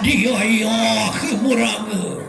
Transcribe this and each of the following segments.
dia ya muraga.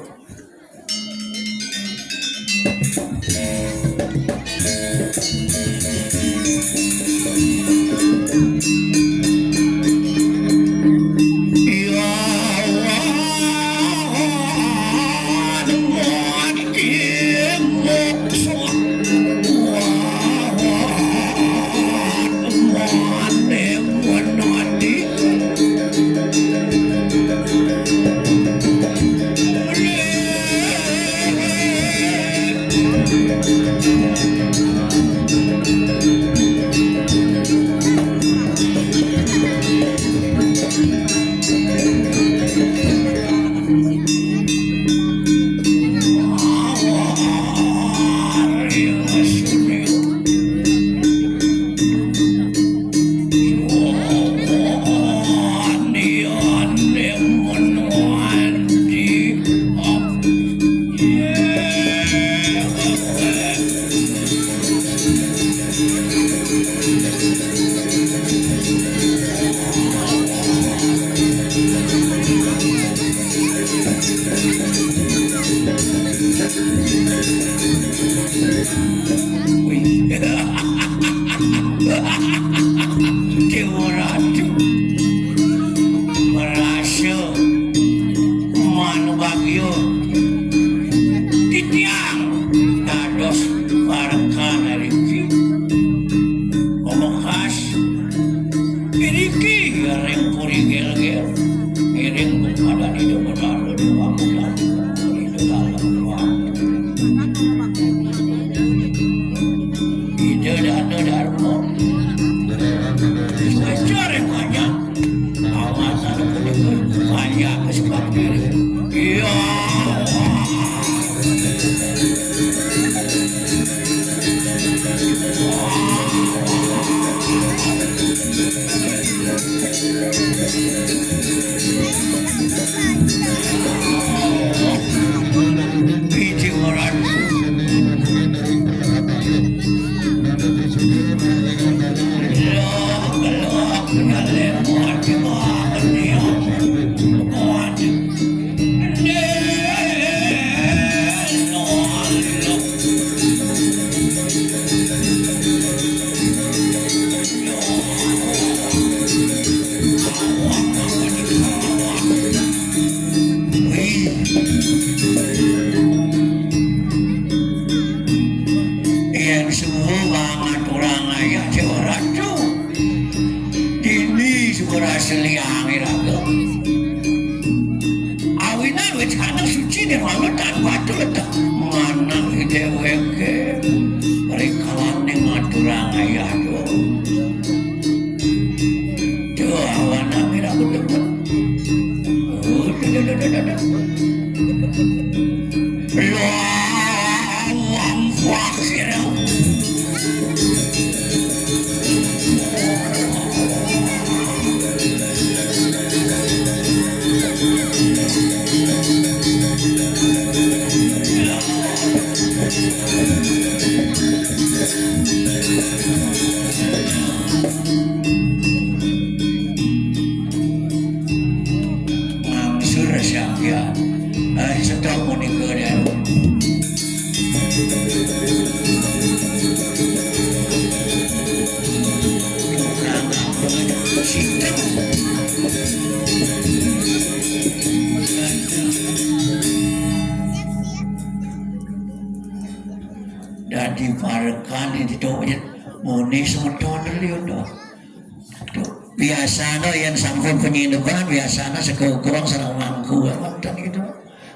Biasanya yang sampun penyineban biasanya sekurang sarang mangku dan itu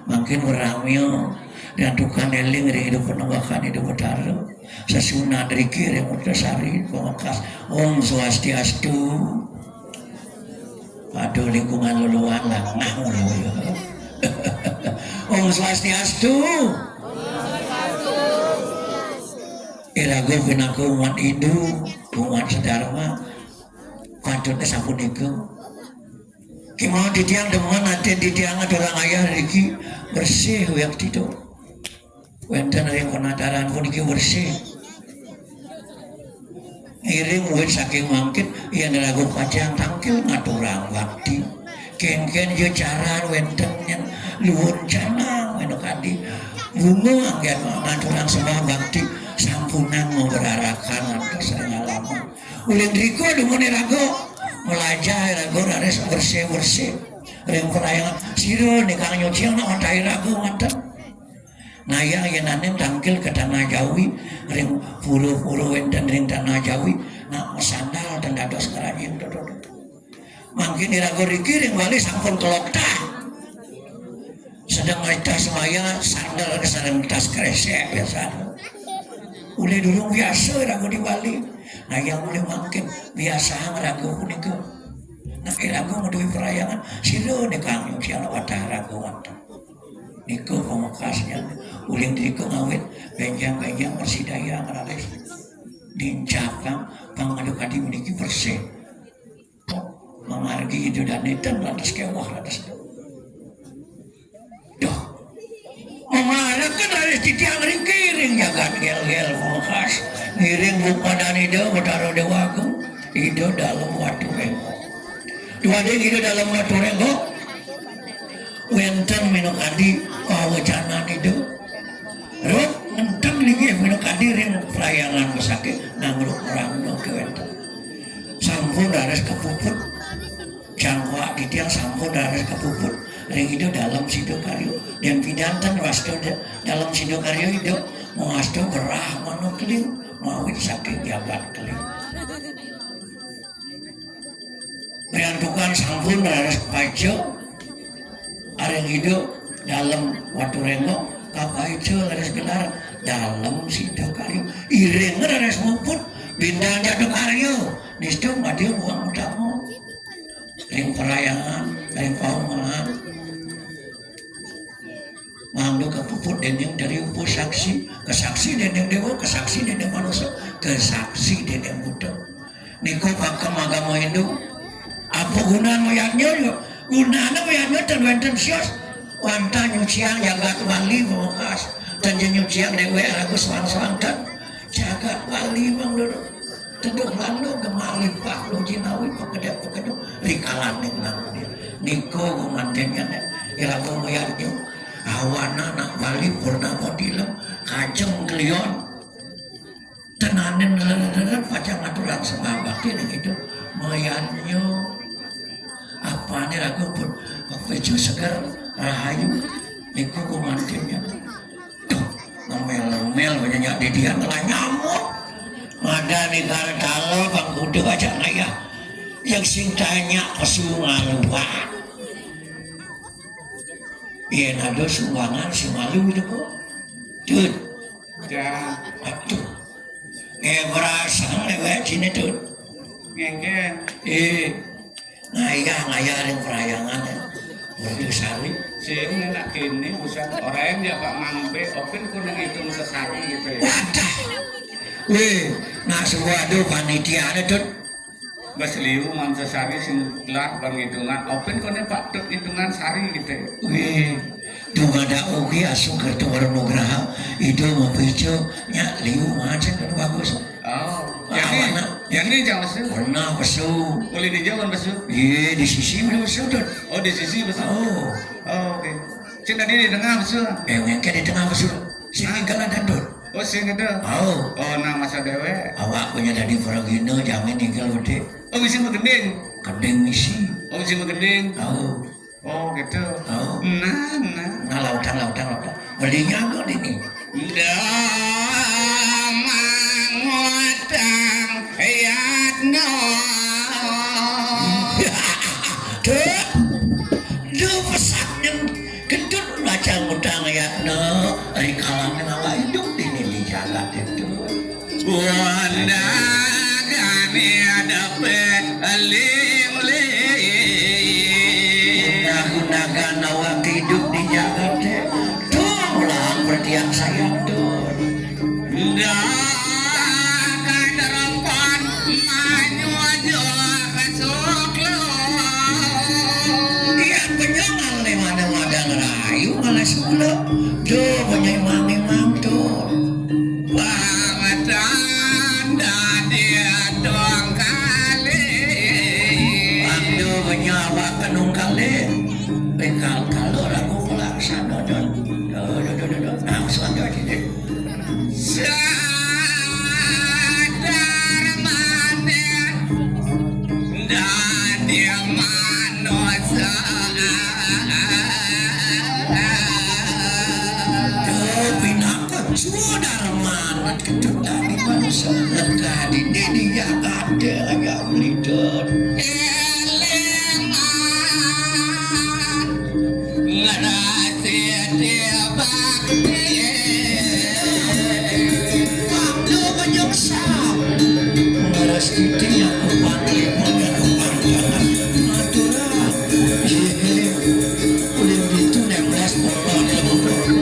makin beramil dan tukang eling dari hidup penembakan hidup bertaruh sesunat dari kiri mudasari pemakas Om Swastiastu. Aduh lingkungan luluan lah ngahul ya. Om Swastiastu. Irago pinaku umat Hindu umat sedharma pantun sapunika kimau di tiang demongan nanti di tiang ada orang ayah lagi bersih yang itu wenten dari penataran pun iki bersih iring wis saking mangkit yang lagu kacang tangkil ngaturang bakti Ken yo cara wenten yang luhur canang anu kadi bungo anggen nganturan sembah bakti sampunang berarakan atas lama ulin riko dumune rago melajah rago rares bersih reng perayaan siro nih kang nyuciang na ontai rago mantan nah yang yenanen tangkil ke tanah Jawi reng puluh wenten reng tanah Jawi nah sandal dan dados kerajin dodot mungkin irago rikiring wali sampun kelokta sedang mereka semaya sandal kesadaran tas kresek biasa ule dulu biasa irago di Bali nah yang ule mungkin biasa ngerago kunika nah irago ngeduwi perayaan silo nekang yung siya watah rago watah niko pemakasnya uling diriko ngawet benjang persidaya ngeralis dincapkan pangadukadi meniki bersih memargi itu dan itu lantas kewah lantas doh memarah kan harus ditiang ring-kiring jagat gel-gel pemakas ngiring buka dan itu bertaruh dewaku itu dalam watu renggo dua ding itu dalam watu renggo wenten minuk adi wawacanan itu ruk ngenteng lagi minuk adi ring pelayanan sakit nangruk orang no ke wenten sampun harus kepuput jangwa di tiang sampun harus kepuput ring itu dalam sidokaryo dan pidantan wasto dalam sidokaryo itu mengasto gerah manukling mawit sakit jabat keling meyantukan sampun harus pajo areng itu dalam watu renggo kapaijo harus gelar dalam sidokaryo ireng harus muput bintang jatuh karyo nistu madio buang utamu ring perayaan ring paumahan mandu kepuput dendeng dari upu saksi kesaksi dendeng dewa kesaksi dendeng manusia kesaksi dendeng budak niko pakam agama Hindu apa gunaan moyangnya yuk gunaan moyangnya terwenten sios wanta nyuciang jagat wali pemakas dan nyuciang dewe ragus wang-wangkan jagat wali bang dulu teduk lalu gemali pak lu jinawi pekedap rikalan yang lalu niko gumantennya irago moyangnya awana nak wali purnama dilem kajeng klion tenanen leleran pacang aturan sembah bakti itu moyangnya apa nih ragu pun kepecu segar rahayu niko gumantennya tuh ngomel-ngomel banyak di dia ngelah nyamuk ada negara kalau bang kudu aja naya yang sing tanya pesu ngaluan iya nado sumbangan si malu itu kok tuh ya aduh berasa lewat sini tuh ngengken ngayah ring perayangan ya berdosari sing nak kini usah orang ya Pak Mampe open kuning itu sesari gitu ya wadah weh nah sebuah panitia ada tuh Bas liu man sesari sing gelar bang hitungan open kuning Pak tuh hitungan sari gitu ya weh tuh ada oke asuh kertu warna nugraha itu mau picu nya liu macam kan bagus oh yang ini jangan besu warna pesu boleh dijauhan besu iya di sisi mana pesu tuh oh di sisi besu oh oke cing tadi di tengah besu yang di tengah pesu sini kalah dan tuh oh sing itu oh nah masa dewe awak punya dari Fragino jamin tinggal gede oh bisa gending kedeng misi oh bisa gending oh gitu oh nah lautan belinya kok ini mangotang yatno duh pesaknya gendut baca ngutang yatno dari kalangan awak hidup ini di jalan itu wanda kami ada gunakan awak hidup di jalan itu ulang bertiang sayang tuh do banyak imam tuh bangetan dia doang kali nyawa kanung kali bekal kalau aku pelaksana don nah selanjutnya sadar maneh dan dia manusia Sudar manat ketutani bangsa lega di dia ada yang melidot eleman ngerasi dia bakti waktu menyungsap ngeras titik yang kupanggil panggilan natural udah gitu nempel pokok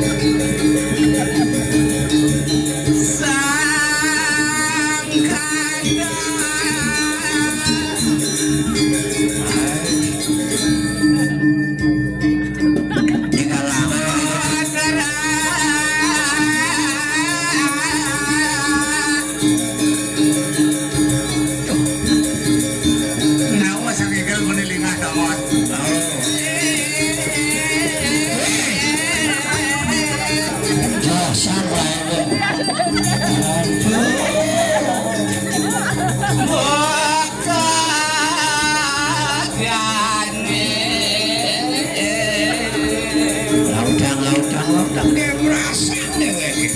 lautang dia merasa dewek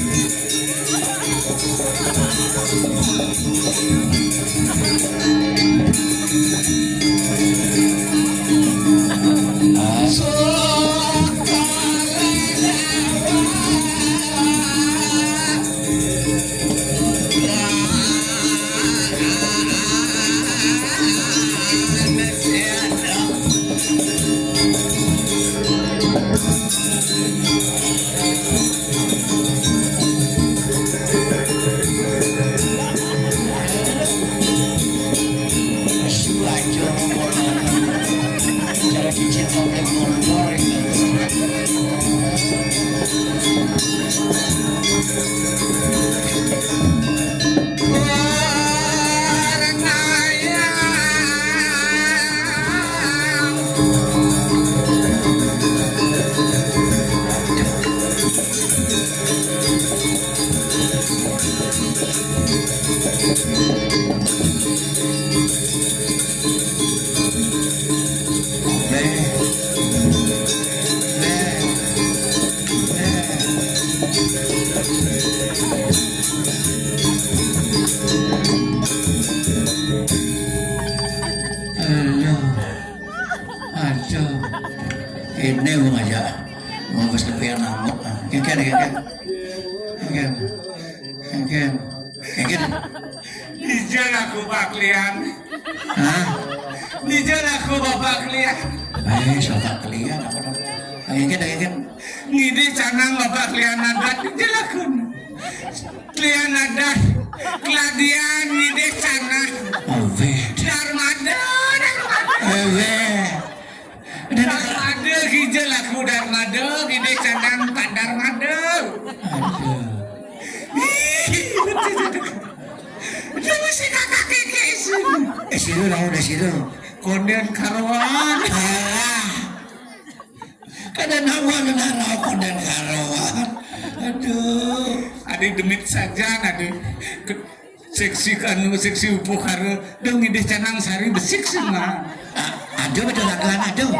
ini mau aja mau ke sepian ngamuk Ken Dijal aku baklian hah Dijal aku bapak kalian sobat kalian apa dong Ken ngide canang bapak kalian adat dijal aku kalian adat keladian ngide canang darmada darmada hijau aku darmada ngide canang tak darmada itu masih kakak keke situ lah udah situ konden karuan kada nawa narau konden karuan aduh adik demit saja adik seksi kanu seksi upu karo dong ngide canang sari besik semua aduh betul aduh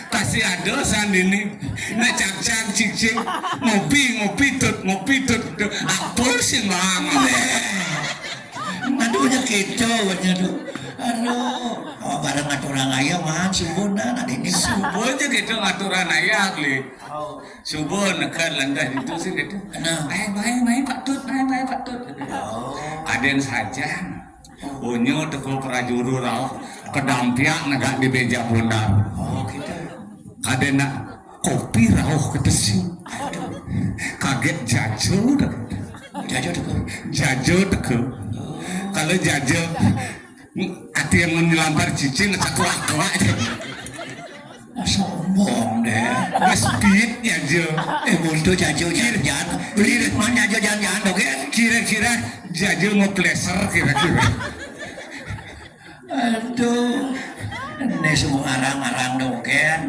kasih ado sandini na cak cicing ngopi tut apur sih mang aduhnya gitu aduh bareng aturan ayah mah subuhna tadi ini subuh aja gitu aturan ayah li subuh nekan landah itu sih gitu main pak tut aden saja unyu teko prajuru rauh pedampiak negak di beja bundar gitu kadena kopi rauh ketesi kaget jajo teko kalau jajo hati yang menyelambar cicing satu aja sombong deh speed ya jo untuk jajo jangan beli mana jajo jangan oke kira-kira jajo mau pleasure kira-kira aduh semua arang-arang doken.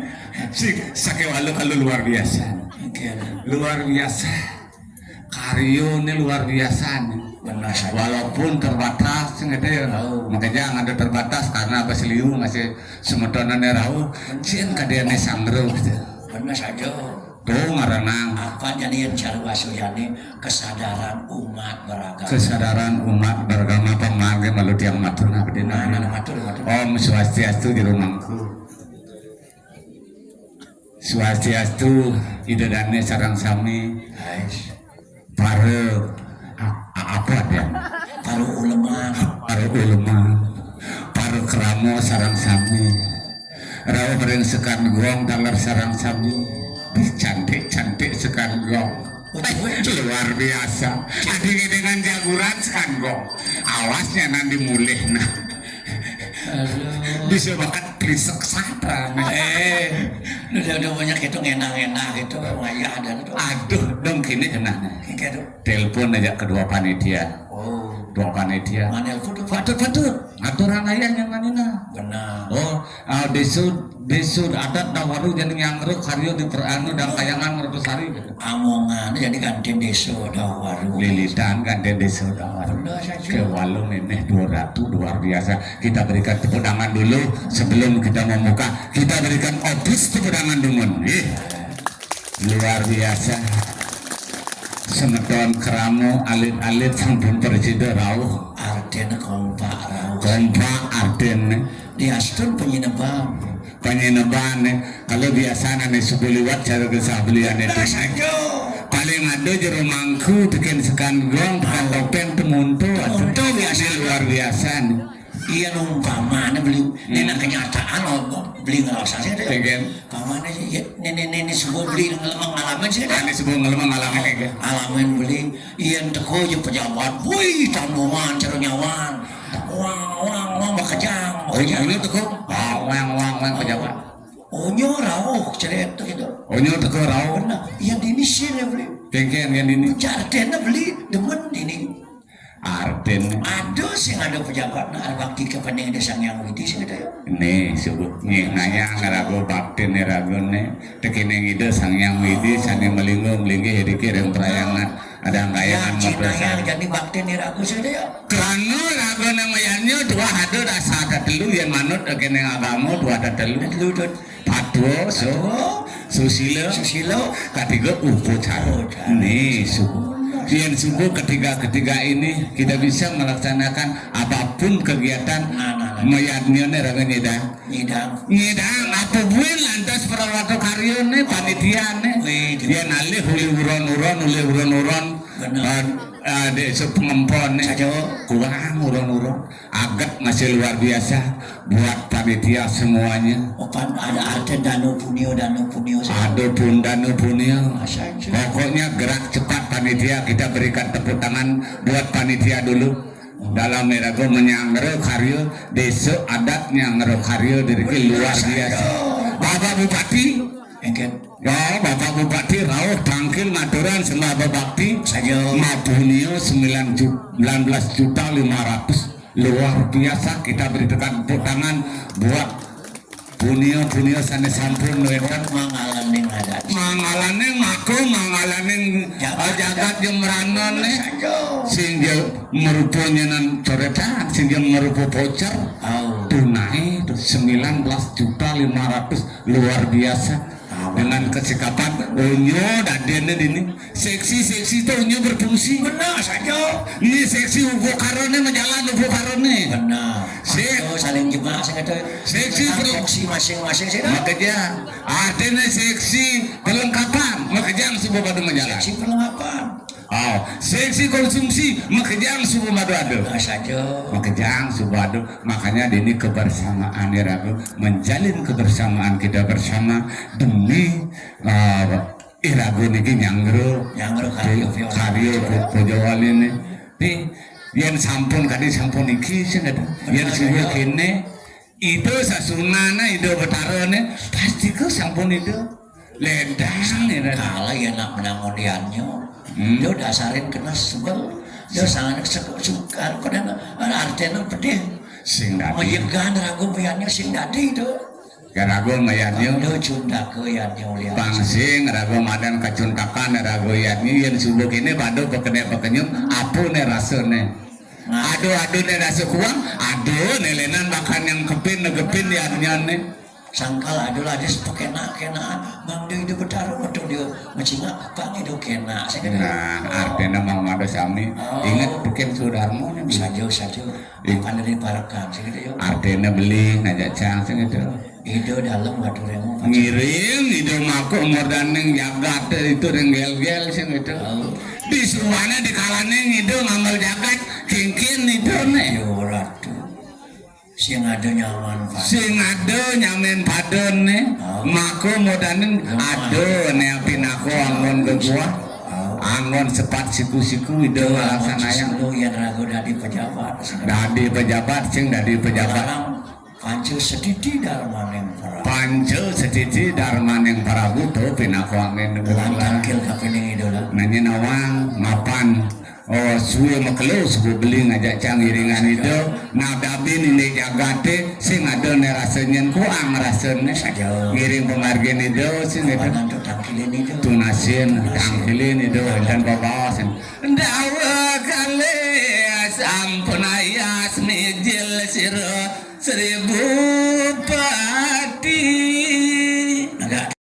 Si Sakewalu kalau luar biasa. Luar biasa. Karyo ini luar biasa nih. Benar saja. Walaupun terbatas gitu ya. Makanya ada terbatas karena Basiliu ngasih semetonannya rahu. Cien kadiannya sanggro gitu. Benar saja. Tuh ngaranang. Apa jadi yang Carwa Suyani kesadaran umat beragama. Kesadaran umat beragama pemangge malu tiang matur na bedina. Matur. Om Swastiastu di rumahku. Swastiastu idadane sarang sami. Para apa dia? Para ulama. Para keramo sarang sami. Rao bareng sekan gong talar sarang sami. Cantik sekan gong. Luar biasa. Ading dengan jaguran sekan gong. Awasnya nanti mulih nah. Bisa bakat krisek satra. Udah banyak itu enak-enak itu ngayah dan itu. Aduh, dong kini cenah. Telepon aja kedua panitia. Dua panitia. Mana itu Patut. Aturan ayah yang manina. benar. Desud adat dawaru jadi nyangru karyo di peranu dan kayangan mertusari. Amongan jadi kantin desa dawaru. Lilitan kan desud dawaru. Benar saja. Ke walung ini 200 luar biasa. Kita berikan tepuk tangan dulu sebelum kita membuka. Kita berikan opus tepuk tangan dulu. Luar biasa. Semeton keramu alit-alit sampun presiden rauh. Arden kompak rauh. Kompak Arden. Diastun penyeneban. Kalau biasa nih suku liwat cara kesabelian itu. Paling ada jero mangku tekan sekan gong tekan topeng temunto. Temunto biasa. Luar biasa nih. Iya umpamanya beli nenek kenyataan beli ngerasa sih deh. Tegen. Kamana sih nenek sebuah beli ngalamin sih deh. Ini sebuah ngalamin kayak. Alamin beli iya teko je pejabat. Wih tanggungan cara nyawan. Wang bakajang. Ini tuh kok. Wang pejabat. Onyo rauh ceret gitu. Onyo teko rauh. Benar. Yang ini sih beli. Tengken yang ini. Jardena beli demen ini. Arden. Aduh sih ada pejabat nah bakti kepentingan desa yang widi sih gitu ya. Nih subuh ngayang rago bakti nih rago nih tekene ngide sang yang widi sani melinggi hidiki reng perayangan ada kayangan Cina yang jadi bakti nih ragu sih ya. Kerana rago namanya dua ada rasa ada telu yang manut tekene agama dua ada telu patwo susilo ketiga upacara nih subuh. Yang subuh ketiga ini kita bisa melaksanakan apapun kegiatan mayatnya raga nyidang apapun lantas perawatan karyo nih panitia nih dia nalih uron desa pengempon nih kurang uron agak masih luar biasa buat panitia semuanya. Ada arti danu punio ada pun danu punio pokoknya gerak cepat panitia kita berikan tepuk tangan buat panitia dulu dalam merago menyangro karyo desa adat nyangro karyo dari luar biasa. Bapak Bupati ya Bapak Bupati rauh tangkil ngaturan sembah bakti saja mapunio 19.500 luar biasa kita berikan tepuk tangan buat punio sana sampun nuetan mangalaning adat mangalaning maku mangalaning jagat jemeranan sehingga merupanya nan coretan sehingga merupa voucher tunai 19.500 luar biasa dengan kesikapan onyo dan ini seksi itu onyo berfungsi benar saja ini seksi upo karone menjalan upo karone benar saling jemaah seksi fungsi masing-masing sih makanya artinya seksi perlengkapan makanya sebuah pada menjalan seksi perlengkapan seksi konsumsi makanya sebuah pada ada saja makanya sebuah ada makanya ini kebersamaan ya Rabu menjalin kebersamaan kita bersama demi Irago niki nyangro karyo pojawal ini yang sampun kadi sampun iki sing yang suwe kene itu sasunana itu betarone pasti ke sampun itu ledang ya kalah ya nak menangoniannya dia dasarin kena sebel dia sangat suka kadang artinya pedih sing dadi meyegan ragu biarnya sing dadi itu Rago mayatnya Pangdo cunda ke ya nyulia. pangsing rago madan kacuntakan rago yatnya yang subuh ini bado pekenyum apu ne rasane aduh ne rasa kuang aduh nelenan makan yang kepin negepin yatnya ne Sangkal adalah ada satu kenaan bang dia itu bertaruh untuk dia macam bang itu kena. nah artinya mang mado sami ingat bikin sudarmo nya Saja bukan dari parakan segitu yuk. artinya beli ngajak cang segitu Itu dalam batu remu. ngiring itu maku umur yang jagat itu yang gel-gel segitu di suwana di kalaneng itu ngambil jagat kingkin itu nih Ratu. Sing ada nyaman pak. sing ado nyamen padon nih maku modanen ado nih pinaku angon gegua angon sepat siku-siku itu laksana yang lu yang ragu dari pejabat. dadi pejabat sing dadi pejabat Pancu sedidi darmaneng para. panco setiti darmaneng parabu tuh pinaku angin Lantan gegua kil kapening itu lah. nanya nawang mapan oh suwe makelo suwe beli ngajak cang iringan itu nadabin ini jagate sing ada ne rasanya kuang rasanya ngiring pemargin itu sing itu Nanti tangkilin itu. tunasin tangkilin itu dan babawasan dawa kali sampun ayas mijil siro 1000